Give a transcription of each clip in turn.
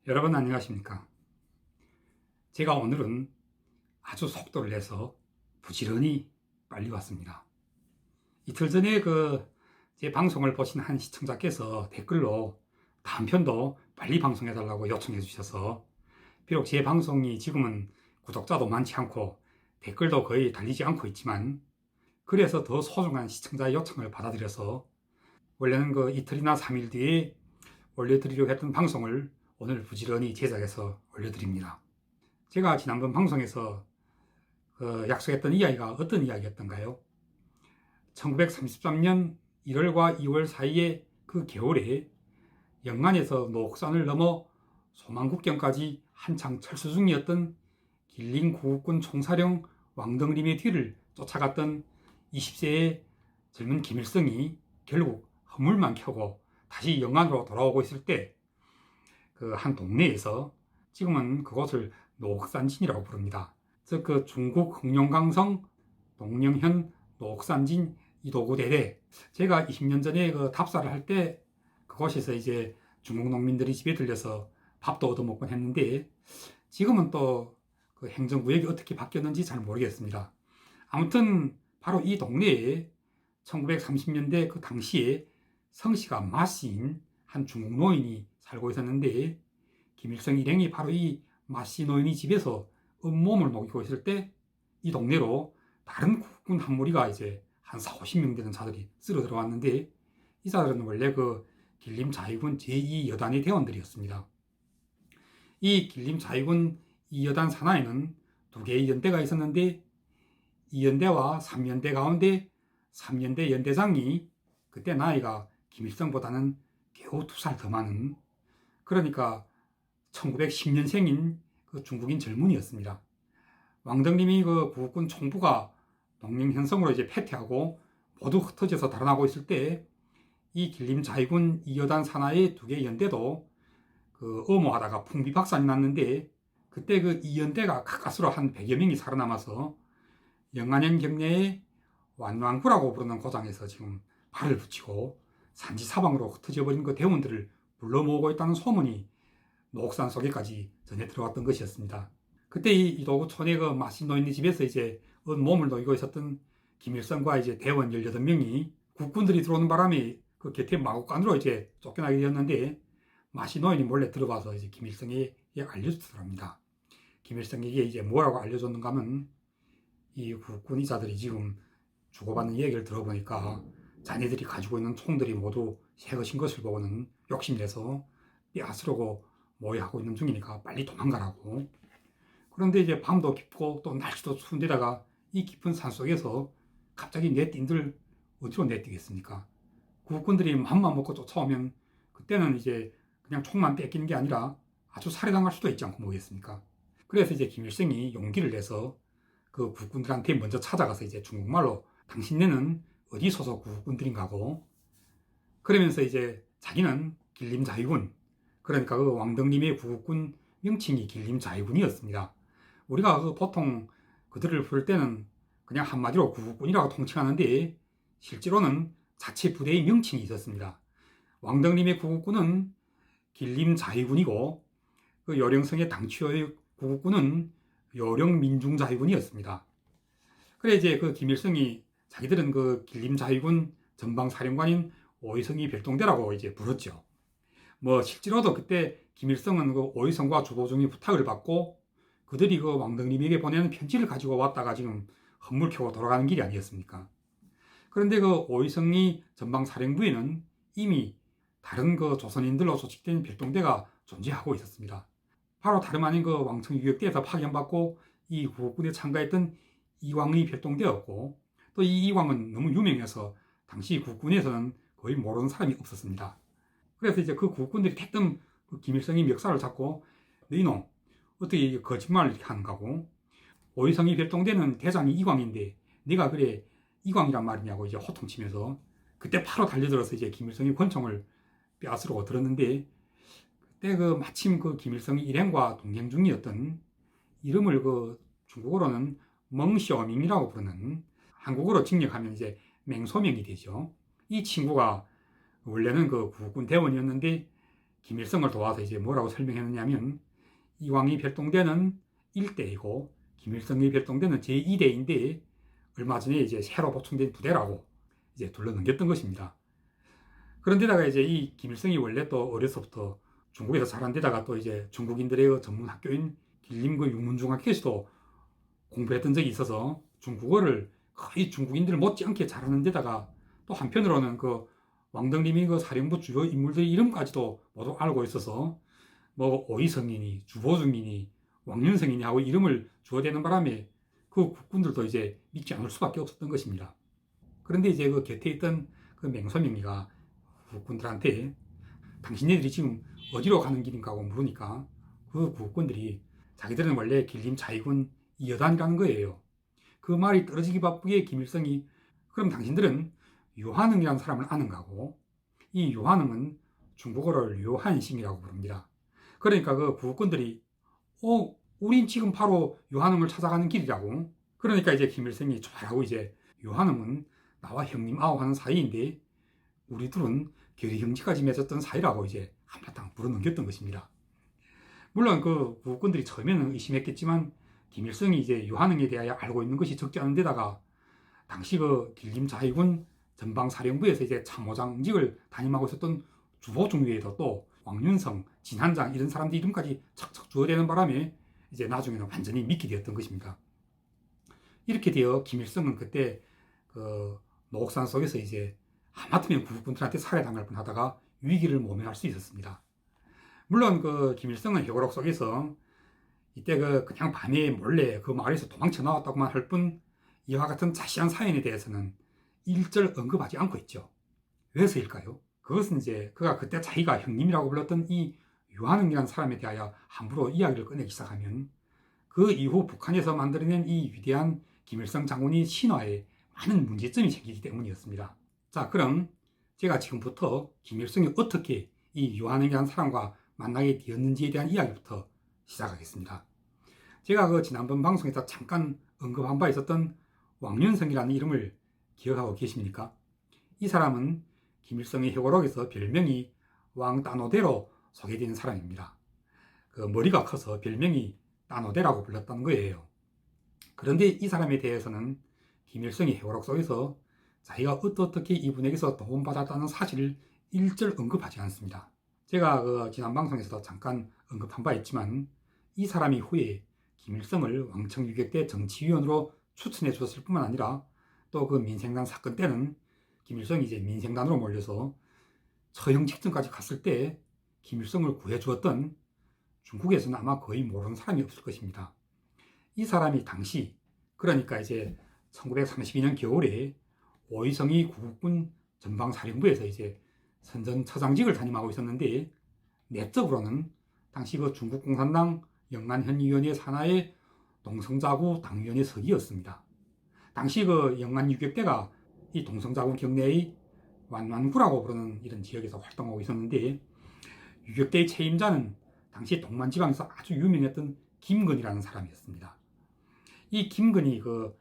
여러분 안녕하십니까? 제가 오늘은 아주 속도를 내서 부지런히 빨리 왔습니다. 이틀 전에 제 방송을 보신 한 시청자께서 댓글로 다음 편도 빨리 방송해달라고 요청해 주셔서 비록 제 방송이 지금은 구독자도 많지 않고 댓글도 거의 달리지 않고 있지만 그래서 더 소중한 시청자의 요청을 받아들여서 원래는 이틀이나 3일 뒤에 올려드리려고 했던 방송을 오늘 부지런히 제작해서 올려드립니다. 제가 지난번 방송에서 약속했던 이야기가 어떤 이야기였던가요? 1933년 1월과 2월 사이에 그 겨울에 영안에서 노옥산을 넘어 소만국경까지 한창 철수 중이었던 길림 구국군 총사령 왕덕림의 뒤를 쫓아갔던 20세의 젊은 김일성이 결국 허물만 켜고 다시 영안으로 돌아오고 있을 때 그 한 동네에서 지금은 그곳을 노옥산진이라고 부릅니다. 즉 중국 흑룡강성 동령현 노옥산진 이도구대대, 제가 20년 전에 답사를 할 때 그곳에서 이제 중국 농민들이 집에 들려서 밥도 얻어먹곤 했는데 지금은 또 그 행정구역이 어떻게 바뀌었는지 잘 모르겠습니다. 아무튼 바로 이 동네에 1930년대 그 당시에 성씨가 마씨인 한 중국 노인이 살고 있었는데 김일성 일행이 바로 이 마씨 노인이 집에서 온몸을 녹이고 있을 때 이 동네로 다른 국군 한 무리가 이제 한 40~50명 되는 자들이 쓸어 들어왔는데 이 자들은 원래 길림 자위군 제2여단의 대원들이었습니다. 이 길림 자위군 2여단 산하에는 두 개의 연대가 있었는데 2연대와 3연대 가운데 3연대 연대장이 그때 나이가 김일성보다는 겨우 2살 더 많은, 그러니까 1910년생인 중국인 젊은이였습니다. 왕덕림이 구국군 총부가 농령현성으로 이제 패퇴하고 모두 흩어져서 달아나고 있을 때 이 길림 자위군 2여단 산하의 두 개의 연대도 엄호하다가 풍비박산이 났는데 그때 2연대가 가까스로 한 100여 명이 살아남아서 영안현 경내의 완왕구라고 부르는 고장에서 지금 발을 붙이고 산지사방으로 흩어져 버린 대원들을 불러 모으고 있다는 소문이 노옥산 속에까지 전해 들어왔던 것이었습니다. 그때 이 이도구촌의 마씨 노인의 집에서 이제 몸을 녹이고 있었던 김일성과 이제 대원 18명이 국군들이 들어오는 바람에 그 곁에 마구간으로 이제 쫓겨나게 되었는데 마씨 노인이 몰래 들어가서 이제 김일성에게 알려주더랍니다. 김일성에게 이제 뭐라고 알려줬는가 하면 이 국군 이사들이 지금 주고받는 얘기를 들어보니까 자네들이 가지고 있는 총들이 모두 새 것인 것을 보고는 욕심내서 빼앗으려고 모의하고 있는 중이니까 빨리 도망가라고. 그런데 이제 밤도 깊고 또 날씨도 추운데다가 이 깊은 산속에서 갑자기 내뛴들 어디로 내뛰겠습니까? 국군들이 맘만 먹고 쫓아오면 그때는 이제 그냥 총만 뺏기는 게 아니라 아주 살해당할 수도 있지 않고 뭐겠습니까? 그래서 이제 김일성이 용기를 내서 그 국군들한테 먼저 찾아가서 이제 중국말로 당신네는 어디 소속 국군들인가고, 그러면서 이제 자기는 길림자위군, 그러니까 왕덕림의 구국군 명칭이 길림자위군이었습니다. 우리가 보통 그들을 부를 때는 그냥 한마디로 구국군이라고 통칭하는데 실제로는 자체 부대의 명칭이 있었습니다. 왕덕림의 구국군은 길림자위군이고 요령성의 당초의 구국군은 요령민중자위군이었습니다. 그래 이제 김일성이 자기들은 길림자위군 전방사령관인 오이성이 별동대라고 이제 불렀죠. 뭐 실제로도 그때 김일성은 오이성과 주보중의 부탁을 받고 그들이 왕덕림에게 보내는 편지를 가지고 왔다가 지금 헛물 켜고 돌아가는 길이 아니었습니까? 그런데 오이성이 전방사령부에는 이미 다른 조선인들로 조직된 별동대가 존재하고 있었습니다. 바로 다름 아닌 왕청유격대에서 파견받고 이 구국군에 참가했던 이광의 별동대였고 또 이 이광은 너무 유명해서 당시 국군에서는 거의 모르는 사람이 없었습니다. 그래서 이제 그 국군들이 택뜸 김일성이 멱살을 잡고 너희놈 어떻게 거짓말을 이렇게 하는가고, 오이성이 별동대는 대장이 이광인데 네가 그래 이광이란 말이냐고 이제 호통치면서 그때 바로 달려들어서 이제 김일성이 권총을 빼앗으려고 들었는데 그때 마침 김일성이 일행과 동행 중이었던 이름을 중국어로는 멍쇼밍이라고 부르는, 한국어로 직역하면 이제 맹소명이 되죠. 이 친구가 원래는 구국군 대원이었는데 김일성을 도와서 이제 뭐라고 설명했느냐면, 이왕이 별동대는 1대이고 김일성이 별동대는 제2대인데 얼마 전에 이제 새로 보충된 부대라고 이제 둘러넘겼던 것입니다. 그런데다가 이제 이 김일성이 원래 또 어려서부터 중국에서 자란 데다가 또 이제 중국인들의 전문 학교인 길림그 육문중학교에서도 공부했던 적이 있어서 중국어를 거의 중국인들 못지않게 잘하는 데다가 또 한편으로는 그 왕덕림이 그 사령부 주요 인물들의 이름까지도 모두 알고 있어서 뭐 오이성이니 주보중이니 왕윤성이니 하고 이름을 주어대는 바람에 그 국군들도 이제 믿지 않을 수밖에 없었던 것입니다. 그런데 이제 그 곁에 있던 그 맹소명이가 국군들한테 당신네들이 지금 어디로 가는 길인가 하고 물으니까 그 국군들이 자기들은 원래 길림 자위군 2여단이라는 거예요. 그 말이 떨어지기 바쁘게 김일성이 그럼 당신들은 유한흥이라는 사람을 아는가 하고, 이 유한흥은 중국어를 요한싱이라고 부릅니다. 그러니까 그 국군들이 우린 지금 바로 유한흥을 찾아가는 길이라고. 그러니까 이제 김일성이 좋아라고 이제 유한흥은 나와 형님 아우하는 사이인데 우리 둘은 결의 형제까지 맺었던 사이라고 이제 한바탕 불어넘겼던 것입니다. 물론 그 국군들이 처음에는 의심했겠지만 김일성이 이제 유한흥에 대하여 알고 있는 것이 적지 않은 데다가 당시 그 길림 자위군 전방사령부에서 이제 참모장직을 담임하고 있었던 주보중 외에도 또 왕윤성, 진한장 이런 사람들 이름까지 착착 주어대는 바람에 이제 나중에는 완전히 믿게 되었던 것입니다. 이렇게 되어 김일성은 그때 그 노옥산 속에서 이제 하마터면 국군들한테 살해당할 뻔하다가 위기를 모면할 수 있었습니다. 물론 그 김일성은 회고록 속에서 이때 그냥 밤에 몰래 그 마을에서 도망쳐 나왔다고만 할 뿐 이와 같은 자세한 사연에 대해서는 일절 언급하지 않고 있죠. 왜서일까요? 그것은 이제 그가 그때 자기가 형님이라고 불렀던 이 유한흥이라는 사람에 대하여 함부로 이야기를 꺼내기 시작하면 그 이후 북한에서 만들어낸 이 위대한 김일성 장군의 신화에 많은 문제점이 생기기 때문이었습니다. 자, 그럼 제가 지금부터 김일성이 어떻게 이 유한흥이라는 사람과 만나게 되었는지에 대한 이야기부터 시작하겠습니다. 제가 그 지난번 방송에서 잠깐 언급한 바 있었던 왕윤성이라는 이름을 기억하고 계십니까? 이 사람은 김일성의 회고록에서 별명이 왕따노대로 소개되는 사람입니다. 그 머리가 커서 별명이 따노대라고 불렀다는 거예요. 그런데 이 사람에 대해서는 김일성이 회고록 속에서 자기가 어떻게 이분에게서 도움받았다는 사실을 일절 언급하지 않습니다. 제가 그 지난 방송에서도 잠깐 언급한 바 있지만 이 사람이 후에 김일성을 왕청유격대 정치위원으로 추천해 줬을 뿐만 아니라 또 그 민생단 사건 때는 김일성이 이제 민생단으로 몰려서 처형 직전까지 갔을 때 김일성을 구해주었던 중국에서는 아마 거의 모르는 사람이 없을 것입니다. 이 사람이 당시 그러니까 이제 1932년 겨울에 오이성이 구국군 전방사령부에서 이제 선전처장직을 담임하고 있었는데 내적으로는 당시 그 중국 공산당 영안현위원회 산하의 동성자구 당위원회 서기였습니다. 당시 그 영안유격대가 이 동성자구 경내의 완완구라고 부르는 이런 지역에서 활동하고 있었는데 유격대의 책임자는 당시 동만지방에서 아주 유명했던 김건희라는 사람이었습니다. 이 김건희 그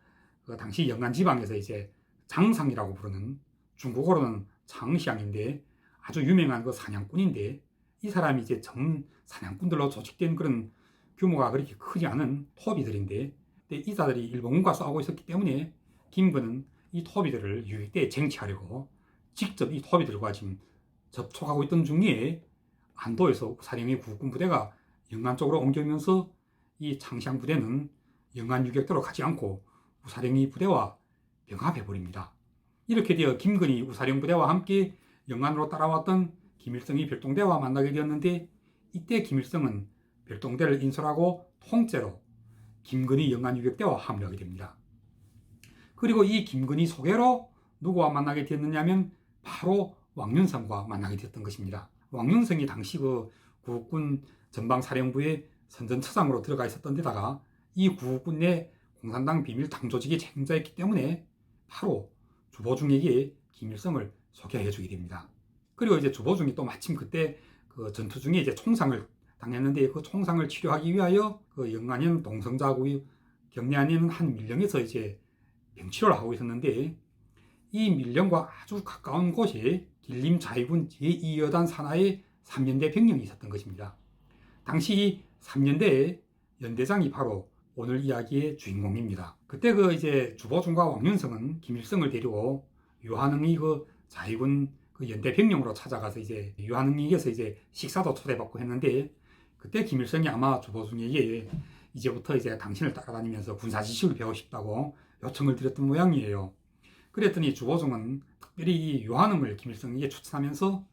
당시 영안지방에서 이제 장상이라고 부르는 중국어로는 장시양인데 아주 유명한 그 사냥꾼인데 이 사람이 이제 전문 사냥꾼들로 조직된 그런 규모가 그렇게 크지 않은 토비들인데 이자들이 일본군과 싸우고 있었기 때문에 김건은 이 토비들을 유격대에 쟁취하려고 직접 이 토비들과 지금 접촉하고 있던 중에 안도에서 사령의 구국군 부대가 영안 쪽으로 옮겨오면서 이 창시양 부대는 영안 유격대로 가지 않고 우사령의 부대와 병합해버립니다. 이렇게 되어 김건희 우사령 부대와 함께 영안으로 따라왔던 김일성이 별동대와 만나게 되었는데 이때 김일성은 별동대를 인솔하고 통째로 김건희 영안유격대와 합류하게 됩니다. 그리고 이 김건희 소개로 누구와 만나게 되었느냐면 바로 왕윤성과 만나게 되었던 것입니다. 왕윤성이 당시 그 구국군 전방사령부의 선전처장으로 들어가 있었던 데다가 이 구국군 내 공산당 비밀 당조직의 책임자였기 때문에 바로 주보중에게 김일성을 소개해 주게 됩니다. 그리고 이제 주보중이 또 마침 그때 그 전투 중에 이제 총상을 당했는데 그 총상을 치료하기 위하여 그 영안현 동성자구의 경내안에 있는 한 밀령에서 이제 병치료를 하고 있었는데 이 밀령과 아주 가까운 곳에 길림 자위군 제2여단 산하의 삼연대 병령이 있었던 것입니다. 당시 이 삼연대의 연대장이 바로 오늘 이야기의 주인공입니다. 그때 이제 주보중과 왕윤성은 김일성을 데리고 유한흥이 자위군 연대 병령으로 찾아가서 이제 유한흥에게서 이제 식사도 초대받고 했는데, 그때 김일성이 아마 주보중에게 이제부터 이제 당신을 따라다니면서 군사 지식을 배우고 싶다고 요청을 드렸던 모양이에요. 그랬더니 주보중은 특별히 이 유한흥을 김일성에게 추천하면서,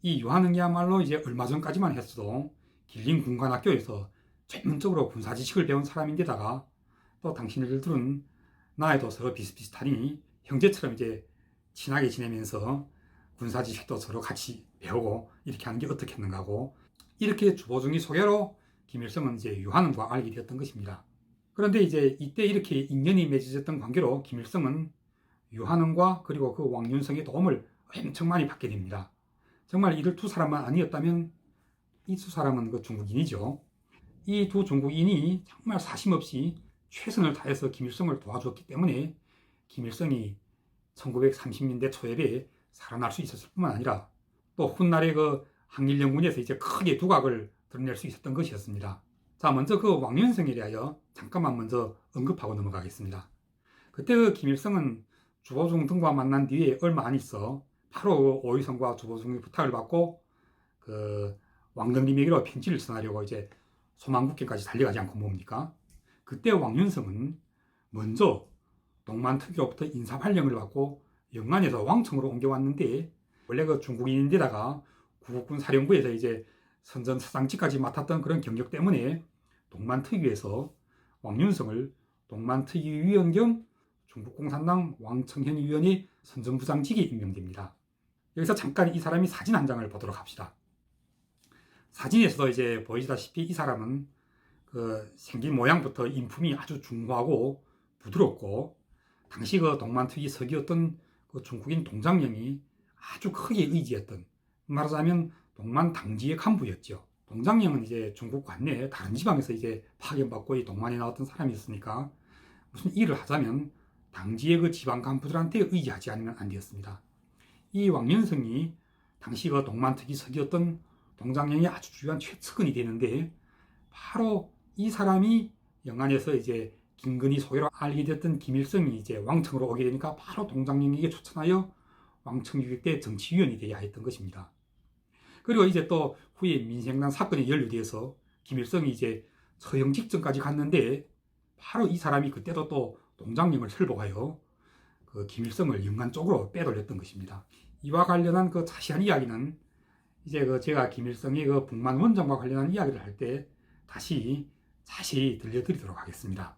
이 유한흥이야말로 이제 얼마 전까지만 했어도 길림 군관학교에서 전문적으로 군사 지식을 배운 사람인데다가 또 당신들은 나이도 서로 비슷비슷하니 형제처럼 이제 친하게 지내면서 군사 지식도 서로 같이 배우고 이렇게 하는 게 어떻겠는가 하고, 이렇게 주보중이 소개로 김일성은 이제 유한흥과 알게 되었던 것입니다. 그런데 이제 이때 이렇게 인연이 맺어졌던 관계로 김일성은 유한흥과 그리고 그 왕윤성의 도움을 엄청 많이 받게 됩니다. 정말 이들 두 사람만 아니었다면 이 두 사람은 중국인이죠. 이 두 중국인이 정말 사심없이 최선을 다해서 김일성을 도와주었기 때문에 김일성이 1930년대 초엽에 살아날 수 있었을 뿐만 아니라 또 훗날에 항일연군에서 이제 크게 두각을 드러낼 수 있었던 것이었습니다. 자, 먼저 왕윤성에 대하여 잠깐만 먼저 언급하고 넘어가겠습니다. 그때 김일성은 주보중 등과 만난 뒤에 얼마 안 있어 바로 오의성과 주보중의 부탁을 받고 왕등림에게로 편지를 전하려고 이제 소만국경까지 달려가지 않고 뭡니까? 그때 왕윤성은 먼저 동만특위로부터 인사발령을 받고 영안에서 왕청으로 옮겨왔는데, 원래 중국인인데다가 구국군 사령부에서 이제 선전사상직까지 맡았던 그런 경력 때문에 동만특위에서 왕윤성을 동만특위위원 겸 중국공산당 왕청현 위원회 선전부장직에 임명됩니다. 여기서 잠깐 이 사람이 사진 한 장을 보도록 합시다. 사진에서도 이제 보이시다시피 이 사람은 생긴 모양부터 인품이 아주 중후하고 부드럽고, 당시 동만특위 서기였던 중국인 동장령이 아주 크게 의지했던, 말하자면 동만 당지의 간부였죠. 동장령은 이제 중국 관내 다른 지방에서 이제 파견받고 이 동만에 나왔던 사람이었으니까 무슨 일을 하자면 당지의 지방 간부들한테 의지하지 않으면 안 되었습니다. 이 왕윤성이 당시 동만특위 서기였던 동장령이 아주 중요한 최측근이 되는데, 바로 이 사람이 영안에서 이제 김근희 소개로 알게 됐던 김일성이 이제 왕청으로 오게 되니까 바로 동장령에게 추천하여 왕청유격대 정치위원이 되어야 했던 것입니다. 그리고 이제 또 후에 민생당 사건에 연루되어서 김일성이 이제 처형 직전까지 갔는데, 바로 이 사람이 그때도 또 동장령을 설복하여 김일성을 영안 쪽으로 빼돌렸던 것입니다. 이와 관련한 자세한 이야기는 이제 제가 김일성의 북만 원정과 관련한 이야기를 할 때 다시 자세히 들려드리도록 하겠습니다.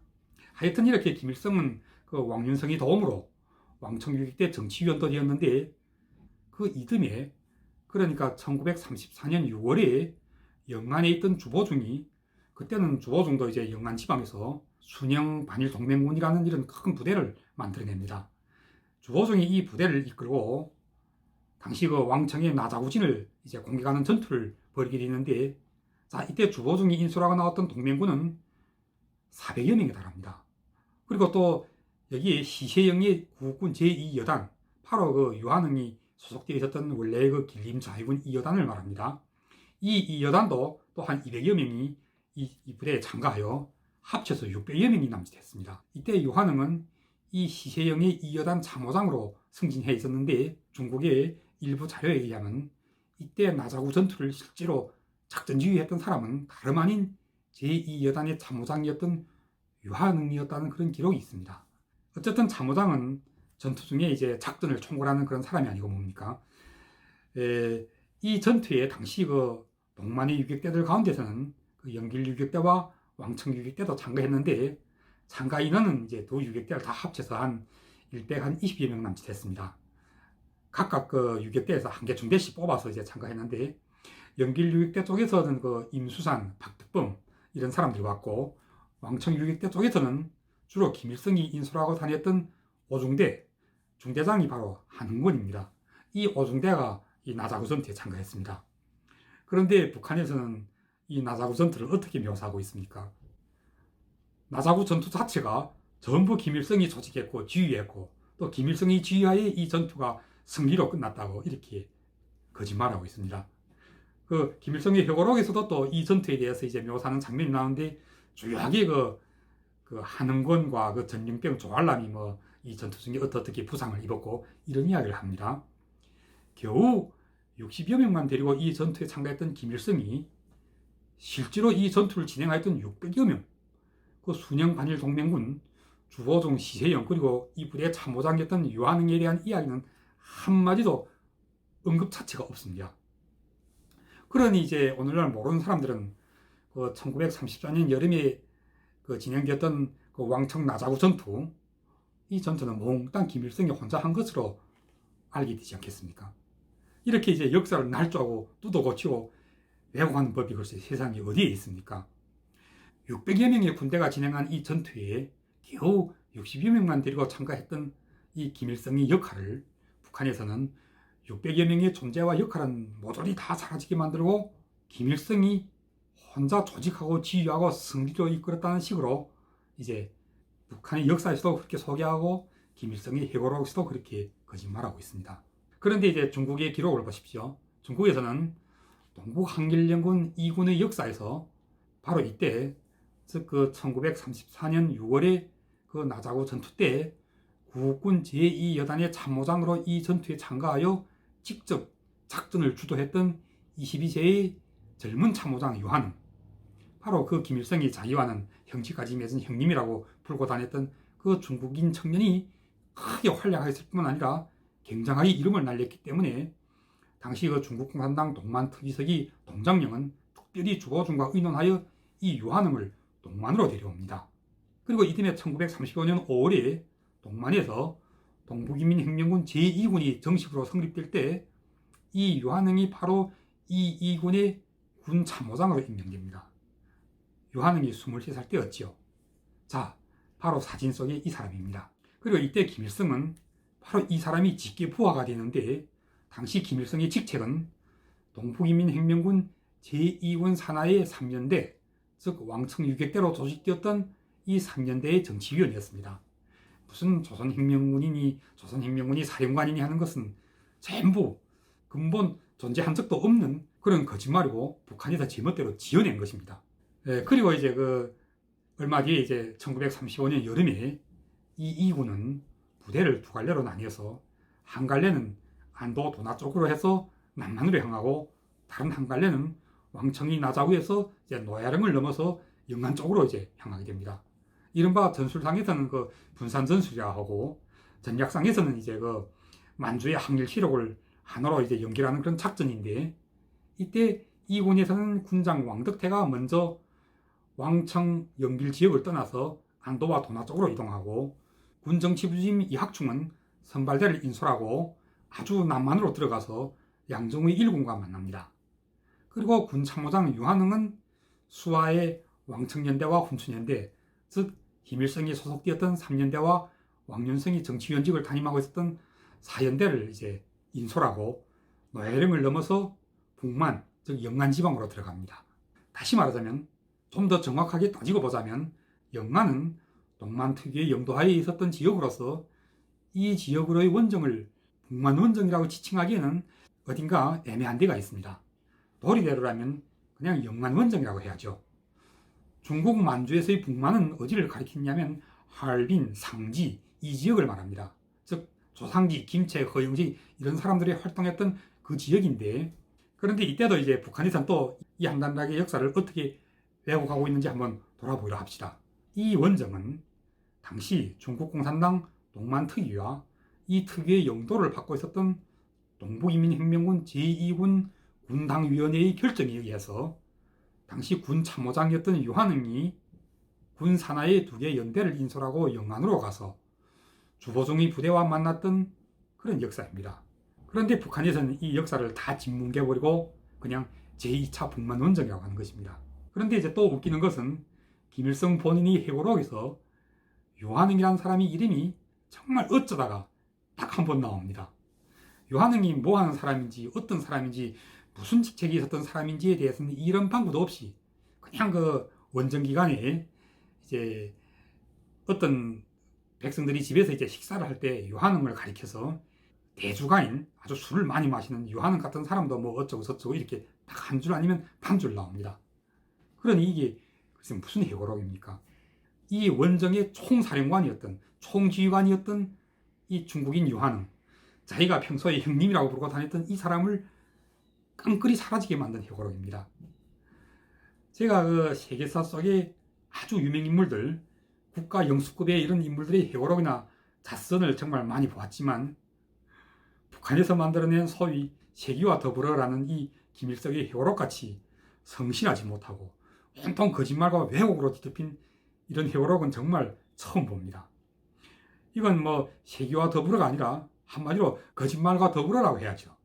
하여튼 이렇게 김일성은 왕윤성의 도움으로 왕청유격대 정치위원도 되었는데, 그 이듬해, 그러니까 1934년 6월에 영안에 있던 주보중이, 그때는 주보중도 이제 영안 지방에서 순영 반일 동맹군이라는 이런 큰 부대를 만들어냅니다. 주보중이 이 부대를 이끌고 당시 왕청의 나자구진을 이제 공격하는 전투를 벌이게 되는데, 자, 이때 주보중이 인수라고 나왔던 동맹군은 400여 명에 달합니다. 그리고 또 여기에 시세영의 구국군 제2여단, 바로 유한흥이 소속되어 있었던 원래 길림 좌위군 2여단을 말합니다. 이 2여단도 또 한 200여 명이 이 부대에 참가하여 합쳐서 600여 명이 남짓했습니다. 이때 유한흥은 이 시세영의 2여단 참모장으로 승진해 있었는데, 중국의 일부 자료에 의하면 이때 나자구 전투를 실제로 작전 지휘했던 사람은 다름 아닌 제2여단의 참모장이었던 유한흥이었다는 그런 기록이 있습니다. 어쨌든 참모장은 전투 중에 이제 작전을 총괄하는 그런 사람이 아니고 뭡니까? 이 전투에 당시 동만의 유격대들 가운데서는 영길 유격대와 왕청 유격대도 참가했는데, 참가 인원은 이제 두 유격대를 다 합쳐서 한 120여 명 남짓했습니다. 각각 유격대에서 한 개 중대씩 뽑아서 이제 참가했는데, 영길 유격대 쪽에서는 임수산, 박특범 이런 사람들이 왔고, 왕청 유격대 쪽에서는 주로 김일성이 인수하고 다녔던 오중대 중대장이 바로 한흥권입니다. 이 오중대가 이 나자구 전투에 참가했습니다. 그런데 북한에서는 이 나자구 전투를 어떻게 묘사하고 있습니까? 나자구 전투 자체가 전부 김일성이 조직했고 지휘했고, 또 김일성이 지휘하에 이 전투가 승리로 끝났다고 이렇게 거짓말하고 있습니다. 그 김일성의 회고록에서도 또 이 전투에 대해서 이제 묘사하는 장면이 나오는데 주요하게 그 한흥권과 그 전령병 조알람이 뭐 이 전투 중에 어떻게 부상을 입었고 이런 이야기를 합니다. 겨우 60여 명만 데리고 이 전투에 참가했던 김일성이 실제로 이 전투를 진행하였던 600여 명, 그 순영 반일 동맹군 주보종, 시세영 그리고 이 부대의 참모장이었던 유한흥에 대한 이야기는 한마디도 언급 자체가 없습니다. 그러니 이제 오늘날 모르는 사람들은 그 1934년 여름에 그 진행되었던 그 왕청 나자구 전투, 이 전투는 몽땅 김일성이 혼자 한 것으로 알게 되지 않겠습니까? 이렇게 이제 역사를 날조하고 뜯어 고치고 왜곡하는 법이 글쎄 세상에 어디에 있습니까? 600여 명의 군대가 진행한 이 전투에 겨우 60여 명만 데리고 참가했던 이 김일성의 역할을 북한에서는 600여 명의 존재와 역할은 모조리 다 사라지게 만들고 김일성이 혼자 조직하고 지휘하고 승리로 이끌었다는 식으로 이제 북한의 역사에서도 그렇게 소개하고 김일성의 회고록에서도 그렇게 거짓말하고 있습니다. 그런데 이제 중국의 기록을 보십시오. 중국에서는 동북한길연군 2군의 역사에서 바로 이때 즉 그 1934년 6월에 그 나자구 전투 때 구국군 제2여단의 참모장으로 이 전투에 참가하여 직접 작전을 주도했던 22세의 젊은 참모장 유한흥, 바로 그 김일성이 자기와는 형제까지 맺은 형님이라고 불고 다녔던 그 중국인 청년이 크게 활약했을 뿐만 아니라 굉장하게 이름을 날렸기 때문에 당시 그 중국 공산당 동만특위석이 동정령은 특별히 주보중과 의논하여 이 유한흥을 동만으로 데려옵니다. 그리고 이듬해 1935년 5월에 동만에서 동북인민혁명군 제2군이 정식으로 성립될 때 이 유한흥이 바로 이 2군의 군 참모장으로 임명됩니다. 유한흥이 23살 때였지요. 자, 바로 사진 속의 이 사람입니다. 그리고 이때 김일성은 바로 이 사람이 직계 부하가 되는데 당시 김일성의 직책은 동북인민혁명군 제2군 산하의 3년대, 즉 왕청 유격대로 조직되었던 이 3년대의 정치위원이었습니다. 무슨 조선혁명군이니 조선혁명군이 사령관이니 하는 것은 전부 근본 존재한 적도 없는 그런 거짓말이고 북한에서 제멋대로 지어낸 것입니다. 그리고 이제 그 얼마 뒤에 이제 1935년 여름에 이 2군은 부대를 두 갈래로 나뉘어서 한 갈래는 안도 도나 쪽으로 해서 남한으로 향하고 다른 한 갈래는 왕청이 나자구에서 이제 노야령을 넘어서 영안 쪽으로 이제 향하게 됩니다. 이른바 전술상에서는 그 분산 전술이라 하고 전략상에서는 이제 그 만주의 항일시록을 하나로 이제 연결하는 그런 작전인데 이때 이 군에서는 군장 왕덕태가 먼저 왕청 연길 지역을 떠나서 안도와 도나 쪽으로 이동하고 군 정치부임 이학충은 선발대를 인솔하고 아주 남만으로 들어가서 양정의 1군과 만납니다. 그리고 군 참모장 유한흥은 수하의 왕청연대와 훈춘연대, 즉 김일성이 소속되었던 3년대와 왕윤성이 정치위원직을 담임하고 있었던 4연대를 이제 인솔하고 노야령을 넘어서 북만, 즉 영안 지방으로 들어갑니다. 다시 말하자면 좀 더 정확하게 따지고 보자면 영안은 동만 특유의 영도하에 있었던 지역으로서 이 지역으로의 원정을 북만 원정이라고 지칭하기에는 어딘가 애매한 데가 있습니다. 도리대로라면 그냥 영안 원정이라고 해야죠. 중국 만주에서의 북만은 어디를 가리키냐면 하얼빈, 상지 이 지역을 말합니다. 즉 조상지, 김체, 허영지 이런 사람들이 활동했던 그 지역인데 그런데 이때도 이제 북한에서는 또 이 한단락의 역사를 어떻게 왜곡하고 있는지 한번 돌아보려 합시다. 이 원정은 당시 중국 공산당 동만특위와 이 특위의 영도를 받고 있었던 동북인민혁명군 제2군 군당위원회의 결정에 의해서 당시 군 참모장이었던 유한흥이 군 산하의 두 개 연대를 인솔하고 영안으로 가서 주보종의 부대와 만났던 그런 역사입니다. 그런데 북한에서는 이 역사를 다 짓뭉개버리고 그냥 제2차 북만 원정이라고 하는 것입니다. 그런데 이제 또 웃기는 것은 김일성 본인이 회고록에서 유한흥이라는 사람이 이름이 정말 어쩌다가 딱 한 번 나옵니다. 유한흥이 뭐 하는 사람인지 어떤 사람인지 무슨 직책이 있었던 사람인지에 대해서는 이런 방구도 없이 그냥 그 원정 기간에 이제 어떤 백성들이 집에서 이제 식사를 할 때 유한흥을 가리켜서 대주가인 아주 술을 많이 마시는 유한흥 같은 사람도 뭐 어쩌고 저쩌고 이렇게 딱 한 줄 아니면 반 줄 나옵니다. 그러니 이게 글쎄 무슨 회고록입니까? 이 원정의 총사령관이었던 총지휘관이었던 이 중국인 유한흥, 자기가 평소에 형님이라고 부르고 다녔던 이 사람을 깡그리 사라지게 만든 회고록입니다. 제가 그 세계사 속에 아주 유명 인물들, 국가 영수급의 이런 인물들의 회고록이나 자선을 정말 많이 보았지만 북한에서 만들어낸 소위 세기와 더불어라는 이 김일성의 회고록같이 성실하지 못하고 온통 거짓말과 왜곡으로 뒤덮인 이런 회고록은 정말 처음 봅니다. 이건 뭐 세기와 더불어가 아니라 한마디로 거짓말과 더불어라고 해야죠.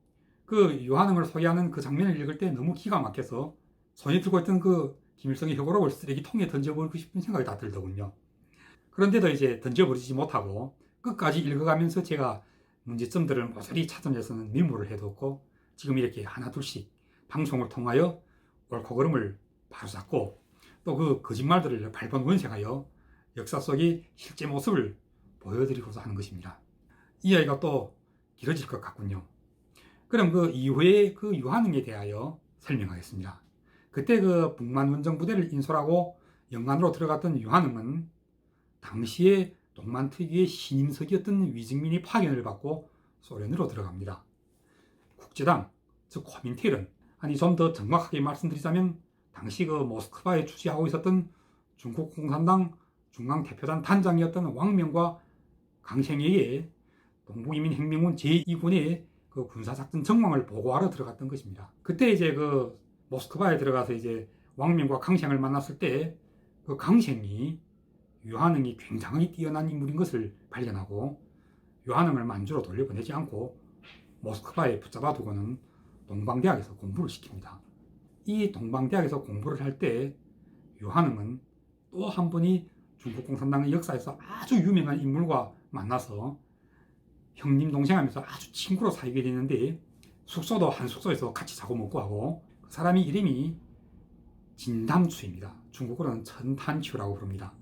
그 유한흥을 소개하는 그 장면을 읽을 때 너무 기가 막혀서 손에 들고 있던 그 김일성의 회고록을 쓰레기통에 던져버리고 싶은 생각이 다 들더군요. 그런데도 이제 던져버리지 못하고 끝까지 읽어가면서 제가 문제점들을 모조리 찾아내서는 메모를 해뒀고 지금 이렇게 하나둘씩 방송을 통하여 옳고 그름을 바로잡고 또 그 거짓말들을 발본원생하여 역사 속의 실제 모습을 보여드리고자 하는 것입니다. 이 이야기가 또 길어질 것 같군요. 그럼 그 이후에 그 유한흥에 대하여 설명하겠습니다. 그때 그 북만 원정 부대를 인솔하고 영안으로 들어갔던 유한흥은 당시에 동만 특유의 신임석이었던 위증민이 파견을 받고 소련으로 들어갑니다. 국제당, 즉 코민텔은, 아니 좀 더 정확하게 말씀드리자면 당시 그 모스크바에 주재하고 있었던 중국 공산당 중앙대표단 단장이었던 왕명과 강생회의 동북이민혁명군 제2군의 그 군사작전 정황을 보고하러 들어갔던 것입니다. 그때 이제 그 모스크바에 들어가서 이제 왕명과 강생을 만났을 때 그 강생이 유한흥이 굉장히 뛰어난 인물인 것을 발견하고 유한흥을 만주로 돌려보내지 않고 모스크바에 붙잡아 두고는 동방대학에서 공부를 시킵니다. 이 동방대학에서 공부를 할 때 유한흥은 또 한 분이 중국 공산당의 역사에서 아주 유명한 인물과 만나서 형님 동생 하면서 아주 친구로 사귀게 되는데 숙소도 한 숙소에서 같이 자고 먹고 하고 그 사람이 이름이 진담추입니다. 중국어로는 천탄추라고 부릅니다.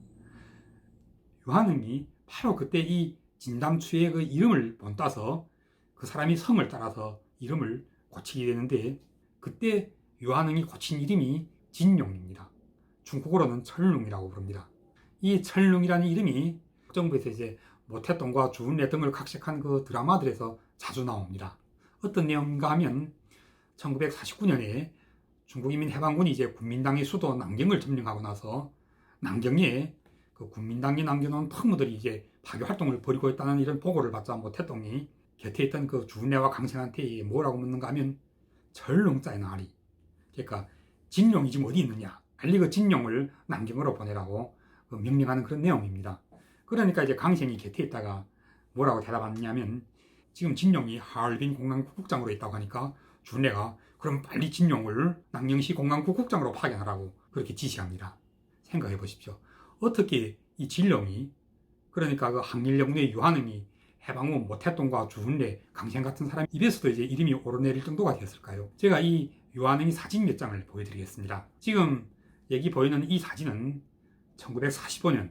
유한흥이 바로 그때 이 진담추의 그 이름을 본따서 그 사람이 성을 따라서 이름을 고치게 되는데 그때 유한흥이 고친 이름이 진용입니다. 중국어로는 철룽이라고 부릅니다. 이 철룽이라는 이름이 정부에서 이제 모태똥과 주운내 등을 각색한 그 드라마들에서 자주 나옵니다. 어떤 내용인가 하면 1949년에 중국인민해방군이 이제 국민당의 수도 남경을 점령하고 나서 남경에 그 국민당이 남겨놓은 특무들이 이제 파괴 활동을 벌이고 있다는 이런 보고를 받자 모태똥이 곁에 있던 그 주운내와 강생한테 뭐라고 묻는가 하면 철룽짜이 나리. 그러니까 진용이 지금 어디 있느냐. 빨리 그 진용을 남경으로 보내라고 그 명령하는 그런 내용입니다. 그러니까 이제 강생이 곁에 있다가 뭐라고 대답하느냐면 지금 진용이 하얼빈 공항국장으로 있다고 하니까 주운내가 그럼 빨리 진용을 남경시 공항국장으로 파견하라고 그렇게 지시합니다. 생각해 보십시오. 어떻게 이 진룡이 그러니까 그 항일영군의 유한흥이 해방 후 모태똥과 주운내, 강생 같은 사람 입에서도 이제 이름이 오르내릴 정도가 되었을까요? 제가 이 유한흥의 사진 몇 장을 보여드리겠습니다. 지금 여기 보이는 이 사진은 1945년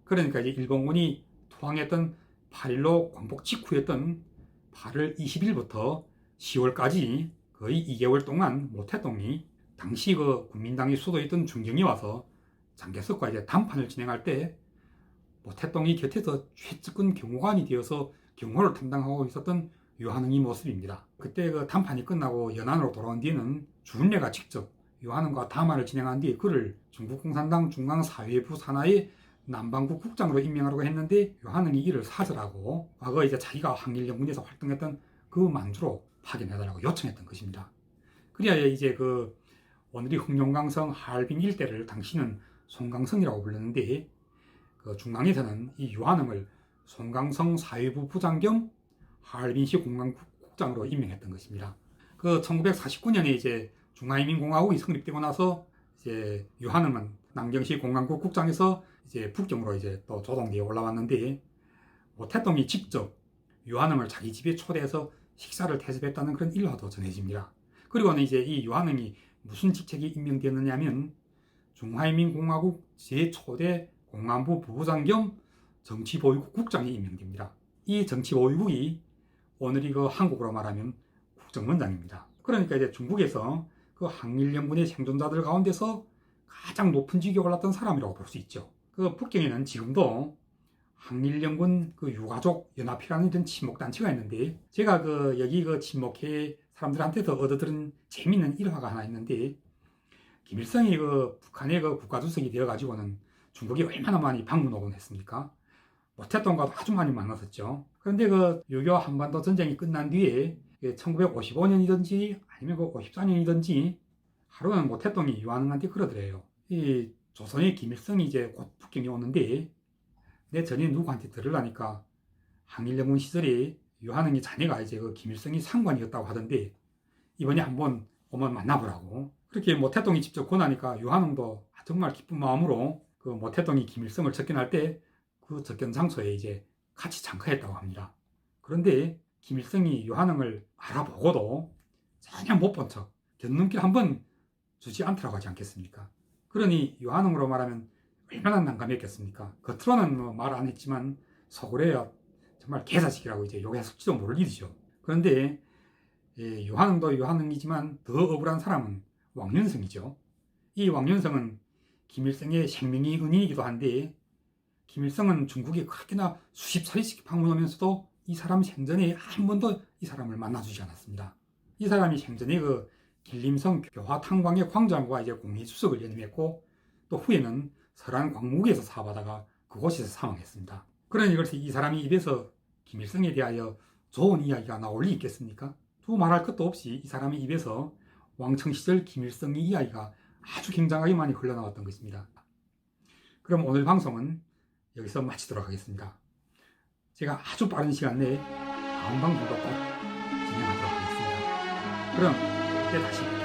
그러니까 이제 일본군이 투항했던 8.15 광복 직후였던 8월 20일부터 10월까지 거의 2개월 동안 모태똥이 당시 그 국민당이 수도였던 중경에 와서 장개석과 이제談판을 진행할 때 모태똥이 곁에서 최측근 경호관이 되어서 경호를 담당하고 있었던 유한흥의 모습입니다. 그때 그談판이 끝나고 연안으로 돌아온 뒤에는 주운내가 직접 유한흥과 담화를 진행한 뒤에 그를 중국공산당 중앙사회부 산하의 남반구 국장으로 임명하려고 했는데 유한흥이 이를 사절하고 과거 이제 자기가 항일연군에서 활동했던 그 만주로 파견해달라고 요청했던 것입니다. 그래야 이제 그 오늘이 흑룡강성 하얼빈 일대를 당시는 송강성이라고 불렀는데 그 중앙에서는 이 유한흥을 송강성 사회부 부장 겸 하얼빈시 공항국장으로 임명했던 것입니다. 그 1949년에 이제 중화인민공화국이 성립되고 나서 이제 유한흥은 남경시 공항국 국장에서 이제 북경으로 이제 또 조동대에 올라왔는데 모태똥이 직접 유한흥을 자기 집에 초대해서 식사를 대접했다는 그런 일화도 전해집니다. 그리고는 이제 이 유한흥이 무슨 직책에 임명되느냐면 중화인민공화국 제 초대 공안부 부부장 겸 정치보위국 국장에 임명됩니다. 이 정치보위국이 오늘이 그 한국어로 말하면 국정원장입니다. 그러니까 이제 중국에서 그 그 항일연군의 생존자들 가운데서 가장 높은 직위에 올랐던 사람이라고 볼 수 있죠. 그 북경에는 지금도 항일연군 그 유가족 연합회라는 이런 친목단체가 있는데, 제가 여기 친목회 사람들한테서 얻어들은 재미있는 일화가 하나 있는데, 김일성이 북한의 국가주석이 되어가지고는 중국에 얼마나 많이 방문 오곤 했습니까? 모태동과도 아주 많이 만났었죠. 그런데 6.25 한반도 전쟁이 끝난 뒤에 1955년이든지 아니면 54년이든지 하루는 모태동이 유한흥한테 그러더래요. 이 조선의 김일성이 이제 곧 북경에 오는데 내 전에 누구한테 들으려니까 항일연군 시절에 유한흥의 자네가 이제 김일성이 상관이었다고 하던데 이번에 한번 오면 만나보라고. 그렇게 모태동이 직접 권하니까 유한흥도 정말 기쁜 마음으로 모태동이 김일성을 접견할 때 그 접견 장소에 이제 같이 참가했다고 합니다. 그런데 김일성이 유한흥을 알아보고도 전혀 못 본 척 견눈길 한번 주지 않더라고 하지 않겠습니까? 그러니 유한흥으로 말하면 얼마나 난감했겠습니까? 겉으로는 말 안 했지만 속으로야 정말 개자식이라고 이제 욕했을지도 모를 일이죠. 그런데 유한흥도 유한흥이지만 더 억울한 사람은 왕윤성이죠. 이 왕윤성은 김일성의 생명의 은인이기도 한데, 김일성은 중국에 그렇게나 수십 차례씩 방문하면서도 이 사람 생전에 한 번도 이 사람을 만나주지 않았습니다. 이 사람이 생전에 길림성 교화탕광의 광장과 이제 공의주석을 연임했고, 또 후에는 설안 광무기에서 사업하다가 그곳에서 사망했습니다. 그러니 그래서 이 사람이 입에서 김일성에 대하여 좋은 이야기가 나올 리 있겠습니까? 두 말할 것도 없이 이 사람의 입에서 왕청시절 김일성의 이야기가 아주 굉장하게 많이 흘러나왔던 것입니다. 그럼 오늘 방송은 여기서 마치도록 하겠습니다. 제가 아주 빠른 시간 내에 다음 방송도 꼭 진행하도록 하겠습니다. 그럼 그때 다시 뵙겠습니다.